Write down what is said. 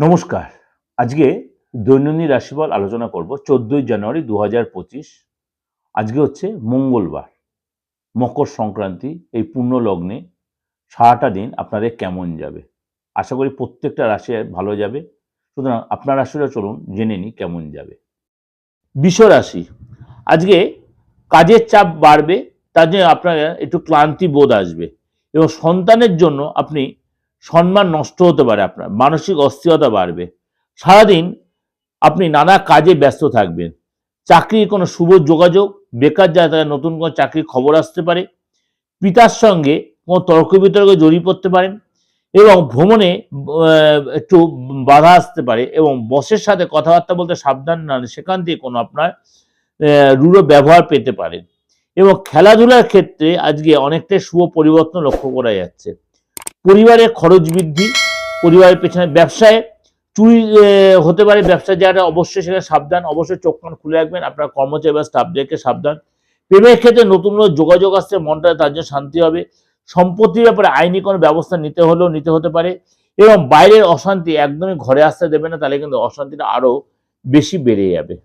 নমস্কার। আজকে দৈনন্দিন রাশিফল আলোচনা করব 14ই জানুয়ারি 2025। আজকে হচ্ছে মঙ্গলবার, মকর সংক্রান্তি। এই পূর্ণ লগ্নে সারাটা দিন আপনাদের কেমন যাবে? আশা করি প্রত্যেকটা রাশি ভালো যাবে। সুতরাং আপনার রাশিটা চলুন জেনে নিই কেমন যাবে। বৃষ রাশি, আজকে কাজের চাপ বাড়বে, তার জন্য আপনার একটু ক্লান্তি বোধ আসবে এবং সন্তানের জন্য আপনি সম্মান নষ্ট হতে পারে, আপনার মানসিক অস্থিরতা বাড়বে। সারাদিন আপনি নানা কাজে ব্যস্ত থাকবেন। চাকরির কোনো শুভ যোগাযোগ, বেকার যারা তারা নতুন কোনো চাকরির খবর আসতে পারে। পিতার সঙ্গে কোনো তর্ক বিতর্কে জড়িয়ে পড়তে পারেন এবং ভ্রমণে একটু বাধা আসতে পারে এবং বসের সাথে কথাবার্তা বলতে সাবধান না হলে সেখান থেকে কোনো আপনার রূঢ় ব্যবহার পেতে পারেন। এবং খেলাধুলার ক্ষেত্রে আজকে অনেকটাই শুভ পরিবর্তন লক্ষ্য করা যাচ্ছে। পরিবারের খরচ বৃদ্ধি, পরিবারের পেছনে ব্যবসায় চুরি হতে পারে। ব্যবসা যারা অবশ্যই সেখানে সাবধান, অবশ্যই চোখ কান খুলে রাখবেন, আপনার কর্মচারী বা স্টাফদেরকে সাবধান। প্রেমের ক্ষেত্রে নতুন যোগাযোগ আসছে, মনটা তার জন্য শান্তি হবে। সম্পত্তির ব্যাপারে আইনি কোনো ব্যবস্থা নিতে হতে পারে এবং বাইরের অশান্তি একদমই ঘরে আসতে দেবে না, তাহলে কিন্তু অশান্তিটা আরো বেশি বেড়ে যাবে।